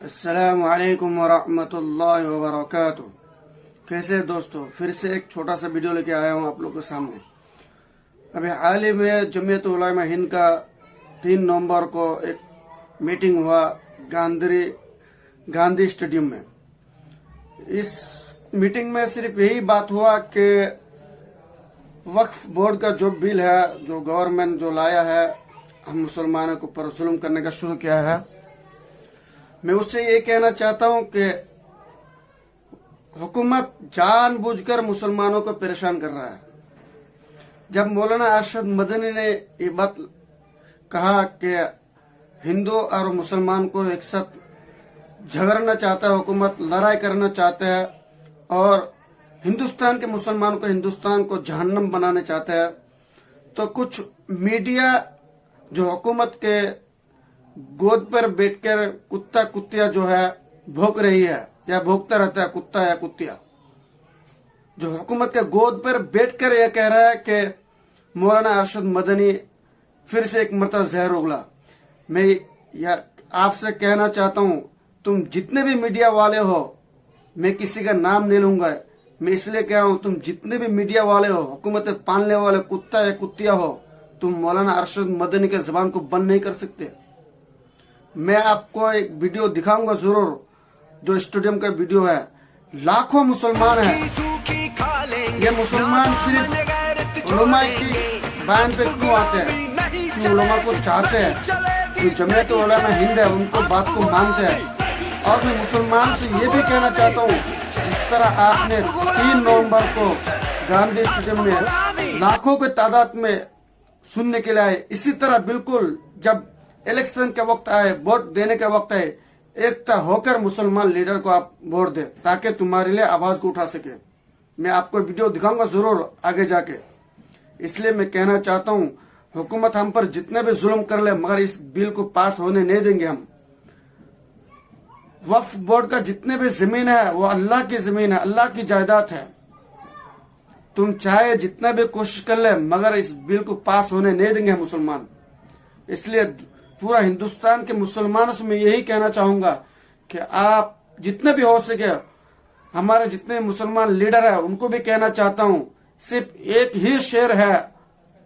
अस्सलामु अलैकुम वरहमतुल्लाहि वबरकातुह। कैसे दोस्तों, फिर से एक छोटा सा वीडियो लेके आया हूँ आप लोगों के सामने। अभी हाल ही में जमीयत उलमा हिंद का 3 नवंबर को एक मीटिंग हुआ गांधी स्टेडियम में। इस मीटिंग में सिर्फ यही बात हुआ कि वक्फ बोर्ड का जो बिल है, जो गवर्नमेंट जो लाया है, हम मुसलमानों के ऊपर जुल्म करने का शुरू किया है। मैं उससे ये कहना चाहता हूं कि हुकूमत जानबूझकर मुसलमानों को परेशान कर रहा है। जब मौलाना अरशद मदनी ने ये बात कहा कि हिंदू और मुसलमान को एक साथ झगड़ना चाहता है, हुकूमत लड़ाई करना चाहते हैं और हिंदुस्तान के मुसलमान को हिंदुस्तान को जहन्नम बनाने चाहते हैं, तो कुछ मीडिया जो हुकूमत के गोद पर बैठकर कुत्ता कुत्तिया जो है भौंक रही है या भौंकता रहता है कुत्ता या कुत्तिया, जो हुकूमत के गोद पर बैठकर यह कह रहा है कि मौलाना अरशद मदनी फिर से एक मरतबा जहर उगला। मैं आपसे कहना चाहता हूं, तुम जितने भी मीडिया वाले हो, मैं किसी का नाम नहीं लूंगा, मैं इसलिए कह रहा हूं, तुम जितने भी मीडिया वाले हो, हुकूमत पालने वाले कुत्ता या कुत्तिया हो, तुम मौलाना अरशद मदनी के जबान को बंद नहीं कर सकते। मैं आपको एक वीडियो दिखाऊंगा जरूर, जो स्टेडियम का वीडियो है। लाखों मुसलमान हैं, ये मुसलमान सिर्फ उलमा की बयान पे क्यों आते हैं, क्यों उलमा को चाहते हैं, जो जमीयत उलमा हिंद है उनको बात को मानते हैं। और मैं मुसलमान से ये भी कहना चाहता हूँ, जिस तरह आपने 3 नवंबर को गांधी स्टेडियम में लाखों के तादाद में सुनने के लिए आए, इसी तरह बिल्कुल जब इलेक्शन के वक्त आए, वोट देने के वक्त आए, एकता होकर मुसलमान लीडर को आप वोट दे, ताकि तुम्हारे लिए आवाज को उठा सके। मैं आपको वीडियो दिखाऊंगा जरूर आगे जाके। इसलिए मैं कहना चाहता हूं, हुकूमत हम पर जितने भी जुल्म कर ले, मगर इस बिल को पास होने नहीं देंगे हम। वक्फ बोर्ड का जितने भी जमीन है वो अल्लाह की जमीन है, अल्लाह की जायदाद है। तुम चाहे जितना भी कोशिश कर ले, मगर इस बिल को पास होने नहीं देंगे मुसलमान। इसलिए पूरा हिंदुस्तान के मुसलमानों से मैं यही कहना चाहूंगा कि आप जितने भी हो सके, हमारे जितने मुसलमान लीडर है उनको भी कहना चाहता हूं, सिर्फ एक ही शेर है,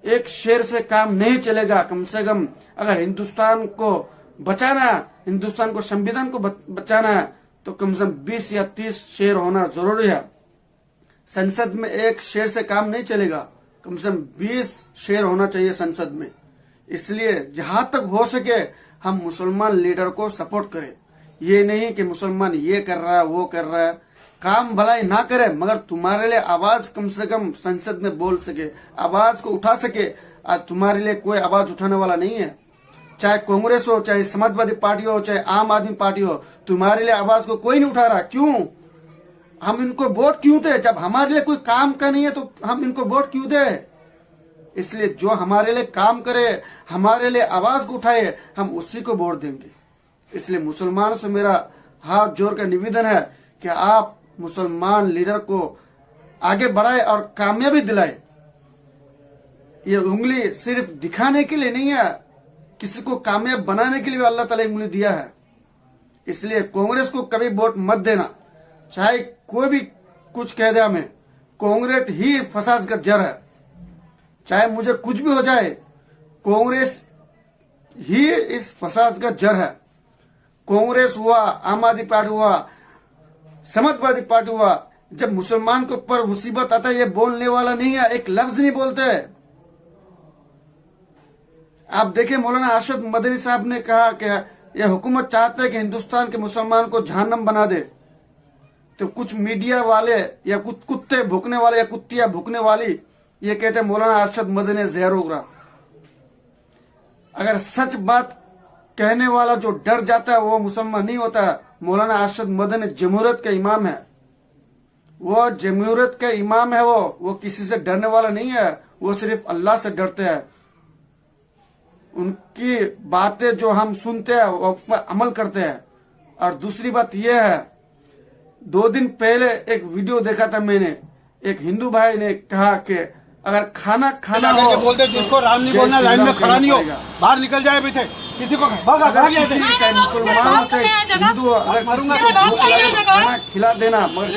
एक शेर से काम नहीं चलेगा। कम से कम अगर हिंदुस्तान को बचाना है, हिंदुस्तान को संविधान को बचाना है, तो कम से कम 20 या 30 शेर होना जरूरी है। संसद में एक शेर से काम नहीं चलेगा, कम से कम 20 शेर होना चाहिए संसद में। इसलिए जहां तक हो सके हम मुसलमान लीडर को सपोर्ट करें। ये नहीं कि मुसलमान ये कर रहा है वो कर रहा है, काम भलाई ना करे, मगर तुम्हारे लिए आवाज कम से कम संसद में बोल सके, आवाज को उठा सके। आज तुम्हारे लिए कोई आवाज उठाने वाला नहीं है, चाहे कांग्रेस हो, चाहे समाजवादी पार्टी हो, चाहे आम आदमी पार्टी हो, तुम्हारे लिए आवाज को कोई नहीं उठा रहा। क्यों? हम इनको वोट क्यों दे? जब हमारे लिए कोई काम का नहीं है तो हम इनको वोट क्यों दे? इसलिए जो हमारे लिए काम करे, हमारे लिए आवाज को उठाए, हम उसी को वोट देंगे। इसलिए मुसलमानों से मेरा हाथ जोड़ कर निवेदन है कि आप मुसलमान लीडर को आगे बढ़ाए और कामयाबी दिलाए। ये उंगली सिर्फ दिखाने के लिए नहीं है, किसी को कामयाब बनाने के लिए भी अल्लाह ताला उंगली दिया है। इसलिए कांग्रेस को कभी वोट मत देना, चाहे कोई भी कुछ कह दे हमें। कांग्रेस ही फसाद का जड़ है, चाहे मुझे कुछ भी हो जाए, कांग्रेस ही इस फसाद का जड़ है। कांग्रेस हुआ, आम आदमी पार्टी हुआ, समाजवादी पार्टी हुआ, जब मुसलमान के ऊपर मुसीबत आता है ये बोलने वाला नहीं है, एक लफ्ज नहीं बोलते। आप देखिए, मौलाना अरशद मदनी साहब ने कहा कि यह हुकूमत चाहता है कि हिंदुस्तान के मुसलमान को जहन्नम बना दे, तो कुछ मीडिया वाले या कुछ कुत्ते भूखने वाले या कुत्तियां भूखने वाली ये कहते हैं मौलाना अरशद मदनी जहर उगरा। अगर सच बात कहने वाला जो डर जाता है वो मुसलमान नहीं होता है। मौलाना अरशद मदनी जमहूरियत के इमाम है, वो जमहूरियत के इमाम है, वो किसी से डरने वाला नहीं है, वो सिर्फ अल्लाह से डरते हैं। उनकी बातें जो हम सुनते हैं वो पर अमल करते हैं। और दूसरी बात यह है, 2 दिन पहले एक वीडियो देखा था मैंने, एक हिंदू भाई ने कहा कि अगर खाना हो बोलते जिसको राम नहीं बोलना लाइन में खड़ा नहीं हो, बाहर निकल जाए बेटे, किसी को भागा अगर किसी चाहे मुसलमान हो चाहे हिंदू हो, अगर किसी को भूख लगे तो खाना खिला देना, मगर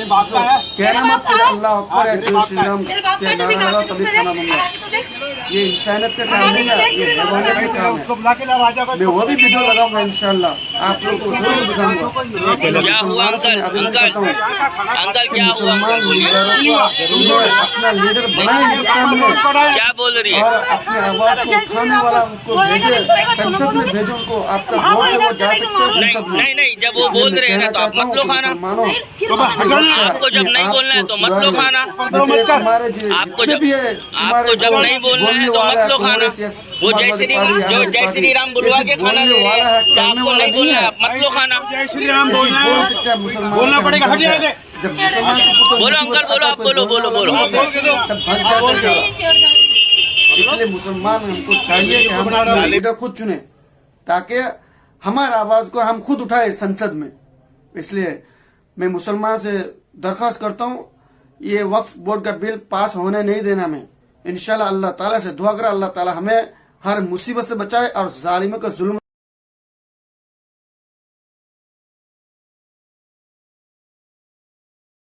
कहना मत कि अल्लाह अकबर है, जय श्री राम के नारा लगाओ तभी खाना मंगाओ। ये इंसानियत का काम नहीं है, ये हैवानियत का काम है। मैं वो भी वीडियो लगाऊंगा इंशाल्लाह, आप लोग को जरूर दिखाऊंगा। क्या हुआ अंकल? अंकल क्या हुआ? मुसलमान लीडरों को अपना लीडर बनाए हिंदुस्तान में, क्या बोल रही है? और अपने आवाज को उठाने वाला उनको भेजे, संसद में भेजे उनको। आपका वोट से वो जा सकते हैं संसद में। नहीं, जब वो बोल रहे हैं ना तो आप मत लो खाना। आपको जब नहीं बोलना है तो मत लो खाना। आपको जब नहीं बोलना है तो मत लो खाना। वो जय श्री राम बुलवा के खाना दे रहे हैं, तो आपको नहीं बोलना है, आप मत लो खाना। जय श्री राम बोलना है, बोलना पड़ेगा। हट जाए, जब मुसलमान बोलो अंकल, बोलो, आप बोलो। इसलिए मुसलमान हमको चाहिए कि हम अपना लीडर खुद चुने, ताकि हमारी आवाज को हम खुद उठाए संसद में। इसलिए मैं मुसलमान से दरख्वास्त करता हूँ, ये वक्फ बोर्ड का बिल पास होने नहीं देना। मैं इंशाल्लाह अल्लाह ताला से दुआ करा, अल्लाह ताला हमें हर मुसीबत से बचाए और जालिमों का जुल्म